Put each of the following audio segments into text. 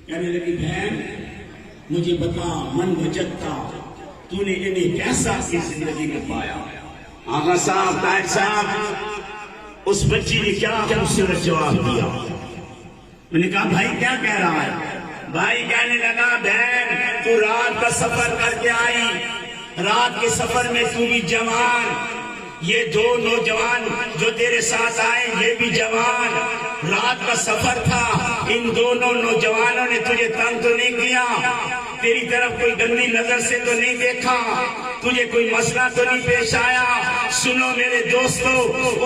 کہنے لگی بہن مجھے بتا من وجدتا تو نے انہیں کیسا اپنی زندگی میں پایا؟ آقا صاحب طاہر صاحب اس بچی نے کیا خوبصورت جواب دیا. میں نے کہا بھائی کیا کہہ رہا ہے؟ بھائی کہنے لگا بہن تو رات کا سفر کر کے آئی, رات کے سفر میں تو بھی جوان, یہ دو نوجوان جو تیرے ساتھ آئے یہ بھی جوان, رات کا سفر تھا, ان دونوں نوجوانوں نے تجھے تنگ تو نہیں کیا, تیری طرف کوئی گندی نظر سے تو نہیں دیکھا, تجھے کوئی مسئلہ تو نہیں پیش آیا؟ سنو میرے دوستو,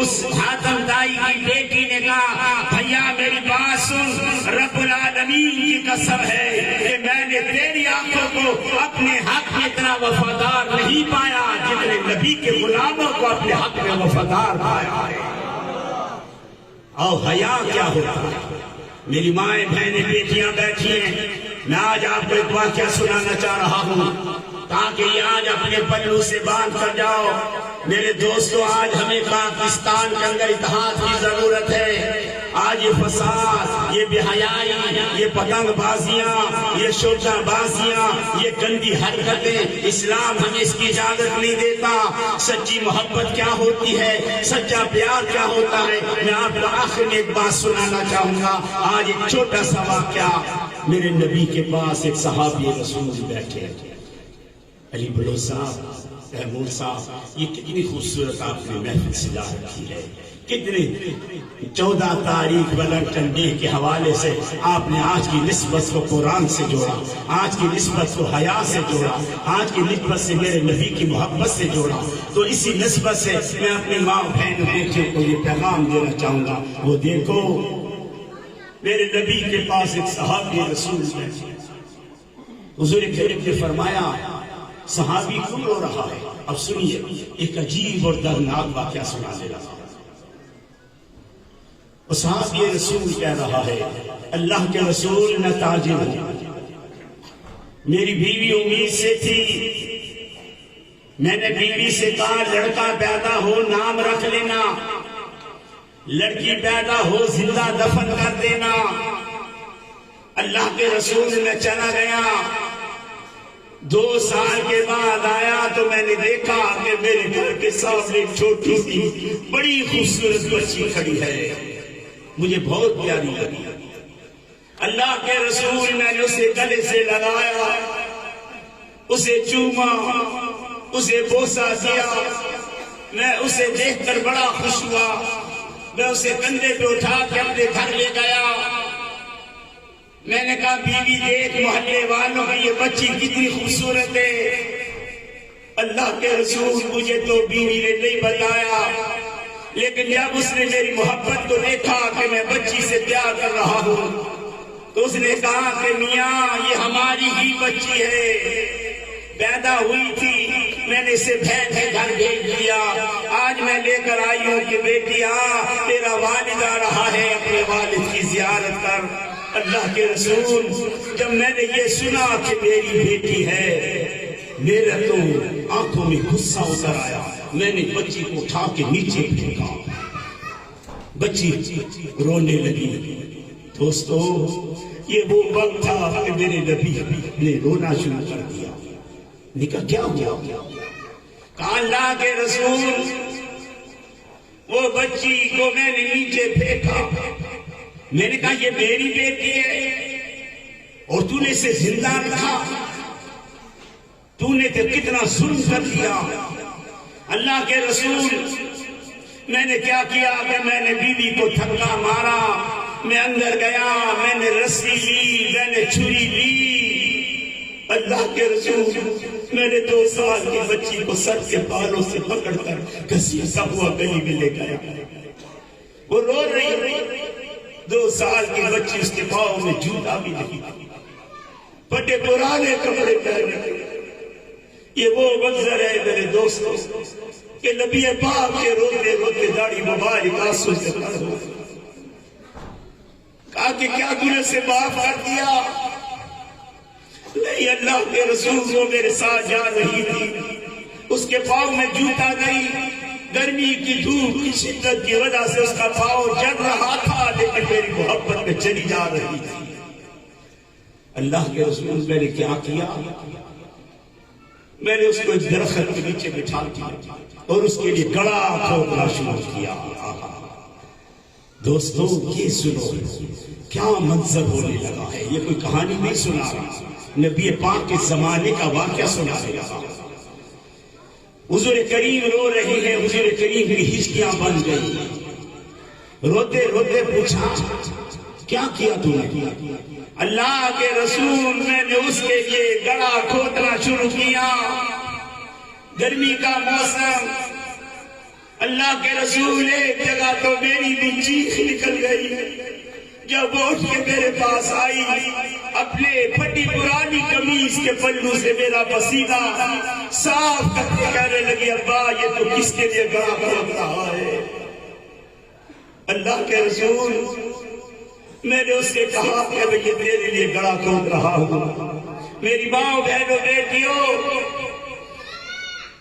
اس حاتم دائی کی بیٹی نے کہا بھیا میری بات سن, رب العالمین کی قسم ہے کہ میں نے تیری آنکھوں کو اپنے حق میں اتنا وفادار نہیں پایا جتنے نبی کے غلاموں کو اپنے حق میں وفادار پایا ہے. اور حیا کیا ہوتا ہے؟ میری مائیں بہنیں بیٹیاں بیٹھی ہیں, میں آج آپ کو ایک واقعہ سنانا چاہ رہا ہوں تاکہ یہ آج اپنے پلو سے باندھ کر جاؤ. میرے دوستو آج ہمیں پاکستان کے اندر اتحاد کی ضرورت ہے. آج یہ فساد, یہ بے حیائی, یہ پتنگ بازیاں, یہ شوٹا بازیاں, یہ گندی حرکتیں, اسلام ہمیں اس کی اجازت نہیں دیتا. سچی محبت کیا ہوتی ہے, سچا پیار کیا ہوتا ہے, میں آپ کو آخر میں ایک بات سنانا چاہوں گا. آج ایک چھوٹا سا واقعہ. میرے نبی کے پاس ایک صحابی رسول بیٹھے, علی بلو صاحب, تیمور صاحب, یہ کتنی خوبصورت آپ نے محفل سجا رکھی ہے, کتنے 14 تاریخ ویلنٹن ڈے کے حوالے سے آپ نے آج کی نسبت کو قرآن سے جوڑا, آج کی نسبت کو حیا سے جوڑا, آج کی نسبت سے میرے نبی کی محبت سے جوڑا. تو اسی نسبت سے میں اپنی ماں بہن بیٹیوں کو یہ پیغام دینا چاہوں گا, وہ دیکھو میرے نبی کے پاس ایک صحابی رسول بیٹھے. حضور کریم نے فرمایا صحابی کیوں رو رہا ہے؟ اب سنیے ایک عجیب اور دردناک واقعہ سنا دے رہا. صحابی رسول کہہ رہا ہے اللہ کے رسول میں تاجر ہوں, میری بیوی امید سے تھی, میں نے بیوی سے کہا لڑکا پیدا ہو نام رکھ لینا, لڑکی پیدا ہو زندہ دفن کر دینا. اللہ کے رسول میں چلا گیا, 2 سال کے بعد آیا تو میں نے دیکھا کہ میرے گھر کے سامنے ایک چھوٹی سی بڑی خوبصورت بچی کھڑی ہے, مجھے بہت پیاری لگی. اللہ کے رسول میں نے اسے گلے سے لگایا, اسے چوما, اسے بوسا دیا. میں اسے دیکھ کر بڑا خوش ہوا, میں اسے کندھے پہ اٹھا کے اپنے گھر لے گیا. میں نے کہا بیوی دیکھ محلے والوں کی یہ بچی کتنی خوبصورت ہے. اللہ کے رسول مجھے تو بیوی نے نہیں بتایا, لیکن جب اس نے میری محبت کو دیکھا کہ میں بچی سے پیار کر رہا ہوں تو اس نے کہا کہ میاں یہ ہماری ہی بچی ہے, پیدا ہوئی تھی, میں نے اسے بہن کے گھر بھیج دیا, آج میں لے کر آئی ہوں کہ بیٹی تیرا والد آ رہا ہے, اپنے والد کی زیارت کر. اللہ کے رسول جب میں نے یہ سنا کہ میری بیٹی ہے, میرے تو آنکھوں میں غصہ اتر آیا. میں نے بچی کو اٹھا کے نیچے پھینکا, بچی رونے لگی. دوستو یہ وہ وقت تھا کہ میرے نبی نے رونا شروع کر دیا. نکا کیا ہوا؟ کہا اللہ کے رسول وہ بچی کو میں نے نیچے پھینکا. میں نے کہا یہ میری بیٹی ہے اور تو نے اسے زندہ رکھا, تو نے تو کتنا ظلم کر دیا. اللہ کے رسول میں نے کیا کیا کہ میں نے بیوی کو دھکا مارا, میں اندر گیا, میں نے رسی لی, میں نے چھری لی. اللہ کے رسول میں نے 2 سال کی بچی کو سر کے بالوں سے پکڑ کر گھسیٹتا ہوا گلی میں لے گیا. وہ رو رہی, 2 سال کی بچی, اس کے پاؤں میں جوتا بھی نہیں, بڑے پرانے کپڑے پہنے. یہ وہ منظر ہے میرے دوستوں کہ نبی پاک کے روتے روتے داڑھی مبارک آنسو سے بھر ہو. کہا کہ کیا تم نے اسے معاف کر دیا؟ نہیں اللہ کے رسول وہ میرے ساتھ جا رہی تھی, اس کے پاؤں میں جوتا نہیں, گرمی کی دھوپ کی شدت کی وجہ سے اس کا پاؤں جل رہا تھا, لیکن میری محبت میں چلی جا رہی تھی. اللہ کے رسول میں نے کیا کیا؟ میں نے اس کو ایک درخت کے نیچے بٹھا دیا اور اس کے لیے گڑا کھودنا شروع کیا۔ دوستوں یہ سنو کیا منظر ہونے لگا ہے، یہ کوئی کہانی نہیں سنا رہا، نبی پاک کے زمانے کا واقعہ سنا رہا۔ حضور کریم رو رہی ہے، حضور کریم کی ہچکیاں بن گئی، روتے روتے پوچھا کیا کیا تم نے؟ اللہ کے رسول میں نے اس کے لیے گڑا کھودنا شروع کیا، گرمی کا موسم، اللہ کے رسول ایک جگہ تو میری بھی چیخ نکل گئی جب وہ اٹھ کے میرے پاس آئی، اپنے پھٹی پرانی قمیص کے پلو سے میرا پسینہ صاف کرتے کہنے لگی ابا یہ تو کس کے لیے گڑا کھود رہا ہے؟ اللہ کے رسول میں نے اس سے کہا کہ میں یہ تیرے لیے گڑا کھود رہا ہوں۔ میری ماں بہنوں بیٹیوں،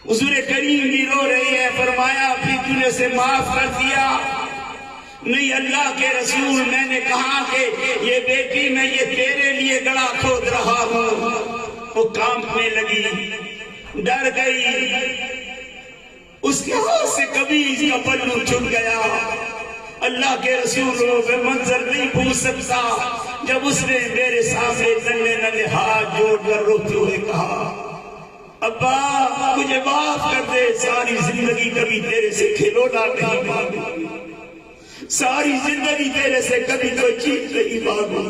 حضور کریم بھی رو رہی ہے، فرمایا پھر تو نے اسے معاف کر دیا؟ نہیں اللہ کے رسول میں نے کہا کہ یہ بیٹی میں یہ تیرے لیے گڑا کھود رہا ہوں۔ وہ کانپنے لگی، ڈر گئی، اس کے ہاتھ سے قمیض کا پلو چھوٹ گیا۔ اللہ کے رسولوں میں منظر نہیں بھول سکتا جب اس نے میرے سامنے ننھے ننھے ہاتھ جوڑ کر روتے ہوئے کہا ابا مجھے معاف کر دے، ساری زندگی کبھی تیرے سے کھلونا نہیں مانگی، ساری زندگی تیرے سے کبھی کوئی چیز نہیں مانگوں،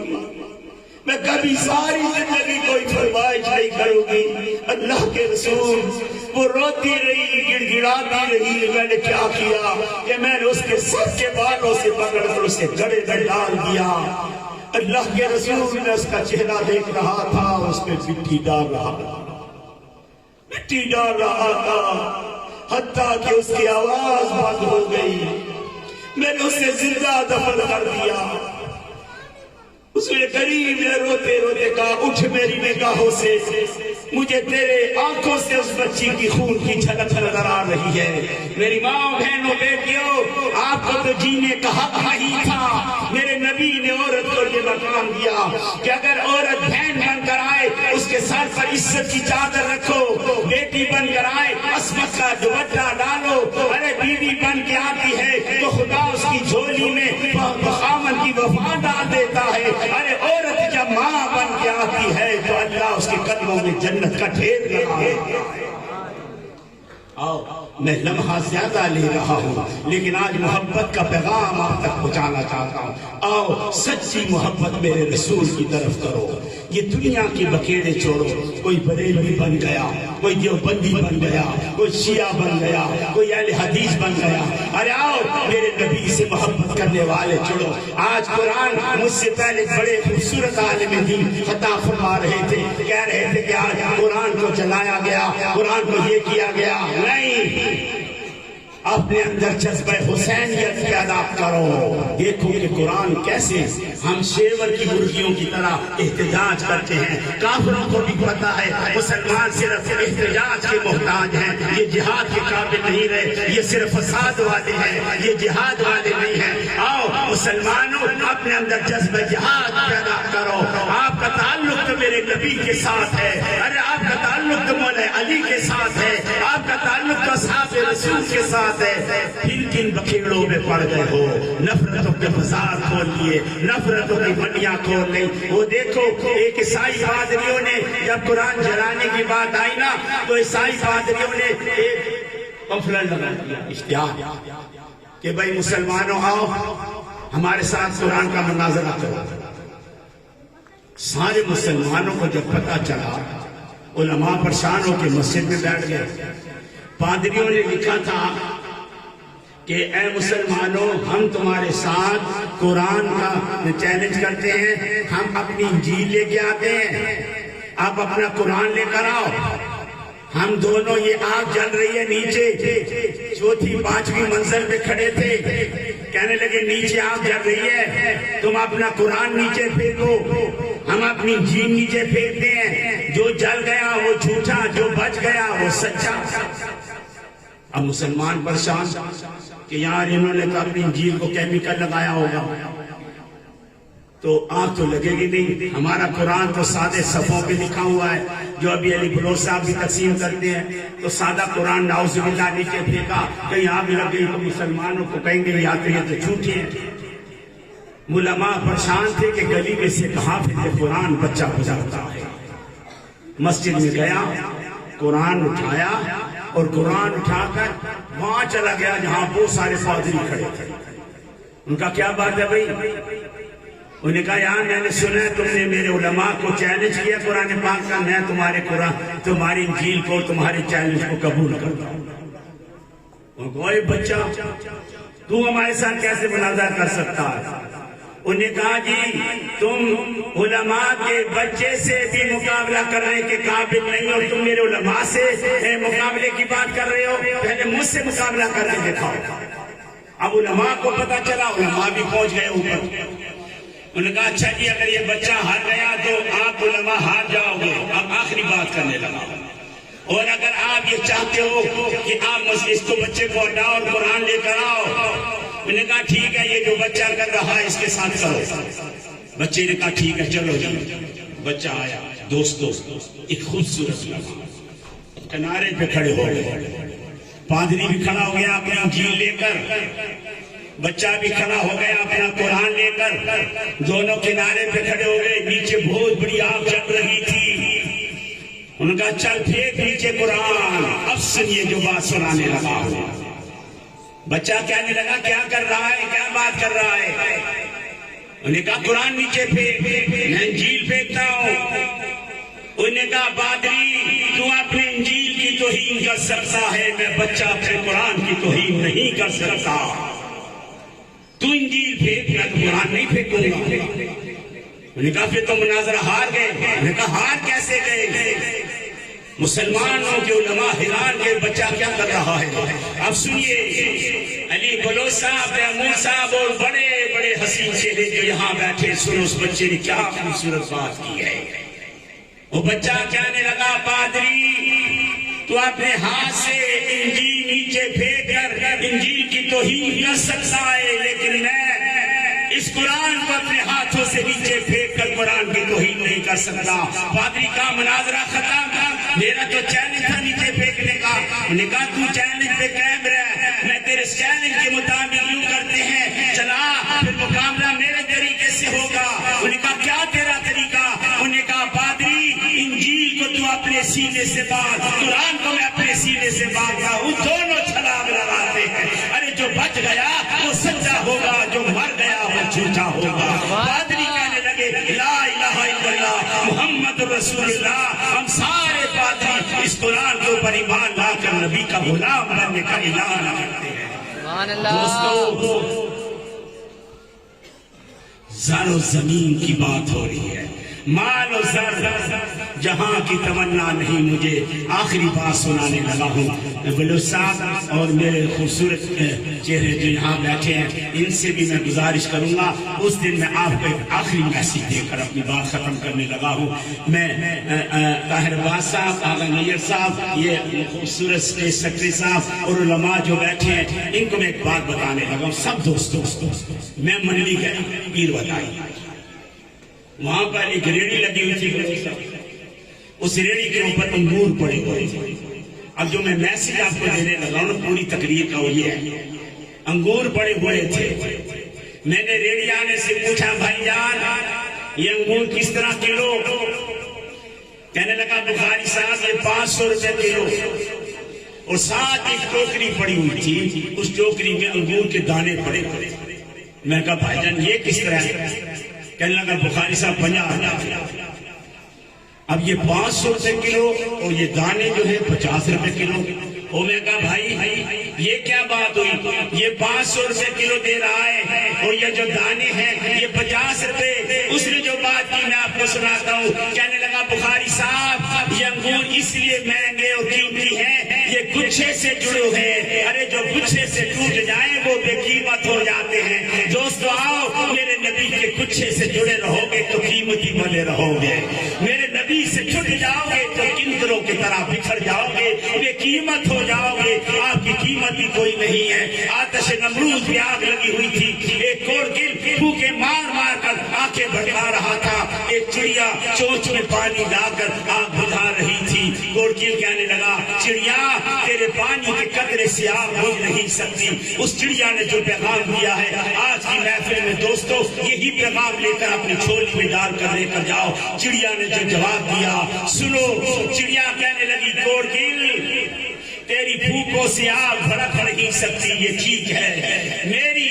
میں کبھی ساری زندگی کوئی فرمائش نہیں کروں گی۔ اللہ کے رسول وہ روتی رہی، گڑ گڑاتی رہی، میں نے کیا کیا کہ میں نے اس کے سر کے بالوں سے پکڑ کر اسے گڑے میں ڈال دیا۔ اللہ کے رسول نے اس کا چہرہ دیکھ رہا تھا، اس میں مٹی ڈال رہا تھا، حتیٰ کہ اس کی آواز بند ہو گئی، میں نے اسے زندہ دفن کر دیا۔ اس نے قریب نے روتے روتے کہا اٹھ میری نگاہوں سے، مجھے تیرے آنکھوں سے اس بچی کی خون کی جھلک نظر آ رہی ہے۔ میری ماں بہنوں بیٹیوں، آپ کو تو جینے کا حق ہی تھا۔ میرے نبی نے عورت کو یہ مقام دیا کہ اگر عورت بہن بن کر آئے اس کے سر پر عزت کی چادر رکھو، بیٹی بن کر آئے عصمت کا دوپٹہ ڈالو، ارے بیوی بن کے آتی ہے تو خدا اس کی جھولی میں خامن کی وفا ڈال دیتا ہے، ارے عورت جب ماں بن کے آتی ہے تو اللہ اس کے قدموں میں جنت کا ڈھیر لگا ہے۔ آؤ میں لمحہ زیادہ لے رہا ہوں لیکن آج محبت کا پیغام آپ تک پہنچانا چاہتا ہوں۔ آؤ سچی محبت میرے رسول کی طرف کرو، یہ دنیا کی بکیڑے چھوڑو، کوئی بریلوی بن گیا، کوئی دیوبندی بن گیا، کوئی شیعہ بن گیا، کوئی اہل حدیث بن گیا، ارے آؤ میرے نبی سے محبت کرنے والے چھوڑو۔ آج قرآن مجھ سے پہلے بڑے خوبصورت عالم دین خطاب فرما رہے تھے، کہہ رہے تھے کہ آج قرآن کو جلایا گیا، قرآن کو یہ کیا گیا، نہیں، اپنے اندر جذبہ حسینیت پیدا کرو۔ دیکھو کہ قرآن کیسے ہم شیور کی مرغیوں کی طرح احتجاج کرتے ہیں۔ کافروں کو بھی پتا ہے مسلمان صرف احتجاج کے محتاج ہیں، یہ جہاد کے قابل نہیں رہے، یہ صرف فساد والے ہیں، یہ جہاد والے نہیں ہیں۔ آؤ مسلمانوں اپنے اندر جذبہ جہاد پیدا کرو۔ آپ کا تعلق تو میرے نبی کے ساتھ ہے، ارے آپ کا تعلق تو مولا علی کے ساتھ ہے، آپ کا تعلق تو اصحاب رسول کے ساتھ ہے، پھر کن بکیڑوں میں پڑ گئے ہو؟ نفرتوں کے بازار کھول لیے، نفرتوں کی منڈیاں کھول لی۔ وہ دیکھو ایک عیسائی پادریوں نے جب قرآن جلانے کی بات آئی نا تو عیسائی پادریوں نے ایک پمفلٹ لگا دیا، اشتہار کہ بھائی مسلمانوں آؤ ہمارے ساتھ قرآن کا مناظرہ کرو۔ سارے مسلمانوں کو جب پتہ چلا علماء پریشان ہو کے مسجد میں بیٹھ گئے۔ پادریوں نے لکھا تھا کہ اے مسلمانوں ہم تمہارے ساتھ قرآن کا چیلنج کرتے ہیں، ہم اپنی انجیل لے کے آتے ہیں، آپ اپنا قرآن لے کر آؤ۔ ہم دونوں یہ آگ جل رہی ہے نیچے، چوتھی پانچویں منزل پہ کھڑے تھے، کہنے لگے نیچے آگ جل رہی ہے، تم اپنا قرآن نیچے پھینکو، ہم اپنی انجیل نیچے پھینکتے ہیں، جو جل گیا وہ جھوٹا، جو بچ گیا وہ سچا۔ اب مسلمان پریشان کہ یار انہوں نے تو اپنی انجیل کو کیمیکل لگایا ہوگا، تو آنکھ تو لگے گی نہیں. ہمارا قرآن تو سادے صفوں پہ لکھا ہوا ہے. جو ابھی علی بلوچ صاحب بھی تقسیم کرتے ہیں تو سادہ قرآن نعوذ باللہ نیچے پھینکا, کہیں آگ لگ گئی تو مسلمانوں کو کہیں گے یا تو یہ تو جھوٹے ہیں. علماء پریشان تھے کہ گلی میں سے کہاں پھر قرآن بچہ گزرتا ہے. مسجد میں گیا, قرآن اٹھایا اور قرآن اٹھا کر وہاں چلا گیا جہاں بہت سارے پادری کھڑے تھے. ان کا کیا بات ہے بھائی؟ انہوں نے کہا یار میں نے سنا ہے تم نے میرے علماء کو چیلنج کیا قرآن پاک کا, میں تمہارے قرآن تمہاری انجیل کو تمہارے چیلنج کو قبول کرتا ہوں. وہ کوئی بچہ تو ہمارے ساتھ کیسے مناظرہ کر سکتا ہے؟ انہوں نے کہا جی تم علماء کے بچے سے بھی مقابلہ کرنے کے قابل نہیں اور تم میرے علماء سے مقابلے کی بات کر رہے ہو, پہلے مجھ سے مقابلہ کر کے دکھاؤ. اب علماء کو پتا چلا, علماء بھی پہنچ گئے اوپر. انہوں نے کہا اچھا جی اگر یہ بچہ ہار گیا تو آپ علماء ہار جاؤ گے. اب آخری بات کرنے لگا, اور اگر آپ یہ چاہتے ہو کہ آپ اس کو بچے کو ہٹاؤ اور قرآن لے کر آؤ. انہوں نے کہا ٹھیک ہے یہ جو بچہ کر رہا ہے اس کے ساتھ کرو. بچے نے کہا ٹھیک ہے چلو جی. بچہ آیا, دوستو ایک خوبصورت لمحہ کنارے پہ کھڑے ہو گئے. پادری بھی کھڑا ہو گیا اپنی انجیل لے کر, بچہ بھی کھڑا ہو گیا اپنا قرآن لے کر. دونوں کنارے پہ کھڑے ہو گئے. نیچے بہت بڑی آگ جل رہی تھی. ان کا چل پھینک نیچے قرآن. اب سنیے جو بات سنانے لگا. بچہ کہنے لگا کیا کر رہا ہے, کیا بات کر رہا ہے؟ انہوں نے کہا قرآن نیچے پھینک. میں انجیل پھینکتا ہوں. انہوں نے کہا پادری تو اپنے انجیل کی توہین کر سکتا ہے, میں بچہ اپنے قرآن کی توہین نہیں کر سکتا. تو انجیل پھینک, میں تو قرآن نہیں پھینکوں گا. انہوں نے کہا پھر تو مناظرہ ہار گئے. انہوں نے کہا ہار کیسے گئے؟ مسلمانوں کے علماء حیران کے بچہ کیا کر رہا ہے. اب سنیے علی بلوچ صاحب, امون صاحب اور بڑے بڑے حسین چہرے جو یہاں بیٹھے, سنو اس بچے نے کیا خوبصورت بات کی ہے. وہ بچہ کہنے لگا پادری تو اپنے ہاتھ سے انجیل نیچے پھینک کر انجیل کی توہین کر سکتا ہے, لیکن میں اس قرآن کو اپنے ہاتھوں سے نیچے پھینک کر قرآن کی توہین نہیں کر سکتا. پادری کا مناظرہ ختم. میرا تو چیلنج تھا نیچے پھینکنے کا. انہوں نے کہا تو چیلنج پہ قائم رہ, میں تیرے چیلنج کے مطابق یوں کرتے ہیں, چلا پھر مقابلہ میرے طریقے سے ہوگا. انہوں نے کہا کیا تیرا طریقہ؟ انہوں نے کہا پادری انجیل کو تو اپنے سینے سے باندھ, قرآن کو میں اپنے سینے سے باندھتا ہوں, دونوں چھلانگ لگاتے ہیں. ارے جو بچ گیا وہ سچا ہوگا, جو مر گیا وہ جھوٹا ہوگا. پادری کہنے لگے لا الہ الا اللہ محمد رسول اللہ. ہم سارے پادری اس قرآن کے اوپر ایمان لا کر نبی کا غلام بننے کا اعلان کرتے ہیں. دوستو زر و زمین کی بات ہو رہی ہے, مال و زر جہاں کی تمنا نہیں. مجھے آخری بات سنانے لگا ہوں. بلوچ صاحب اور میرے خوبصورت چہرے جو یہاں بیٹھے ہیں, ان سے بھی میں گزارش کروں گا. اس دن میں آپ کو ایک آخری میسیج دے کر اپنی بات ختم کرنے لگا ہوں. میں طاہر عباس صاحب, آغا نیر صاحب, یہ خوبصورت اسٹیج سیکرٹری صاحب اور علماء جو بیٹھے ہیں, ان کو میں ایک بات بتانے لگا ہوں. سب دوستوں میں منڈی گیا, پیر بتائی, وہاں پر ایک ریڑھی لگی ہوئی تھی. اس ریڑھی کے اوپر انگور پڑے ہوئے تھے. اب جو میں میسیج آپ کو دینے لگا ہوں پوری تقریر کا وہ یہ ہے, انگور پڑے ہوئے تھے. میں نے ریڑھی آنے سے پوچھا بھائی جان یہ انگور کس طرح کلو؟ کہنے لگا بخاری صاحب یہ 500 روپے کلو. اور ساتھ ایک ٹوکری پڑی ہوئی تھی, اس ٹوکری میں انگور کے دانے پڑے ہوئے. میں کہا بھائی جان یہ کس طرح ہے؟ کہنے لگا بخاری صاحب 50,000. اب یہ 500 روپے کلو اور یہ دانے جو ہے 50 روپے کلو. اور میں کہا بھائی یہ کیا بات ہوئی, یہ 500 روپے کلو دے رہا ہے اور یہ جو دانے ہیں یہ 50 روپے. اس نے جو بات کی میں آپ کو سناتا ہوں. کہنے لگا بخاری صاحب یہ انگور اس لیے مہنگے اور قیمتی ہیں, یہ گچھے سے جڑے ہیں. ارے جو گچھے سے ٹوٹ جائیں وہ بے قیمت ہو جاتے ہیں. دوستو آؤ میرے نبی کے گچھے سے جڑے رہو گے تو قیمتی بنے رہو گے. میرے نبی سے چھٹ جاؤ گے تو کنکروں کی طرح بکھر جاؤ گے, بے قیمت ہو جاؤ گے. آپ کی قیمت بھی کوئی نہیں ہے. آتش نمروز بھی آگ لگی ہوئی تھی, ایک کوڑ گل پھوکے مار مار کر آنکھیں آنکھیں بھٹکا رہا تھا، ایک چڑیا چونچ میں پانی لا کر آگ بجھا رہی تھی۔ گورکیل کہنے لگا چڑیا تیرے پانی کے قطرے سے آگ بجھ نہیں سکتی۔ اس چڑیا نے جو پیغام دیا ہے آج کی محفل میں دوستو یہی پیغام لے کر اپنی جھولی میں ڈال کر لے کر جاؤ۔ چڑیا نے جو جواب دیا سنو، چڑیا کہنے لگی گورکیل تیری پھوکوں سے آگ بھڑک نہیں سکتی، یہ ٹھیک ہے، میری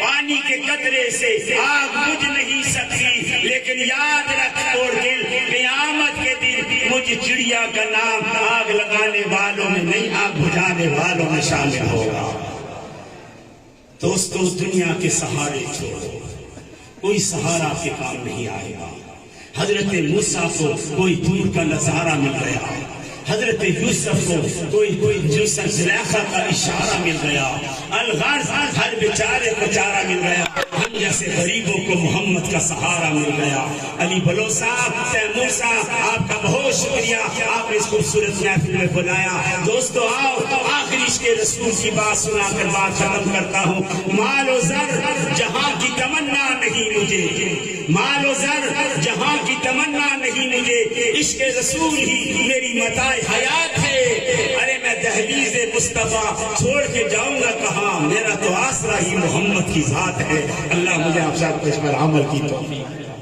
پانی کے قطرے سے آگ بجھ نہیں سکتی، لیکن یاد رکھ گورکیل قیامت کے دن مجھ چڑیا کا نام آگ لگانے والوں میں نہیں آگ بجھانے والوں میں شامل ہوگا۔ دوستو دنیا کے سہارے چھوڑو، کوئی سہارا کے کام نہیں آئے گا۔ حضرت موسیٰ کو کوئی دور کا نظارہ مل گیا، حضرت یوسف کو کوئی یوسف زلیخا کا اشارہ مل گیا، الغرض ہر بیچارے کو چارہ مل گیا، ہم جیسے غریبوں کو محمد کا سہارا مل گیا۔ علی بلو صاحب، تیمور صاحب، آپ کا بہت شکریہ، آپ نے اس خوبصورت محفل میں بلایا۔ دوستو آؤ آخری عشق رسول کی بات سنا کر بات ختم کرتا ہوں۔ مال و زر جہاں کی تمنا نہیں مجھے، مال و زر جہاں کی تمنا نہیں مجھے، عشق رسول ہی میری متاع حیات ہے۔ ارے میں دہلیز مصطفیٰ چھوڑ کے جاؤں گا کہاں، میرا تو آسرا ہی محمد کی ذات ہے۔ اللہ مجھے آپ سب کو اس پر عمل کی توفیق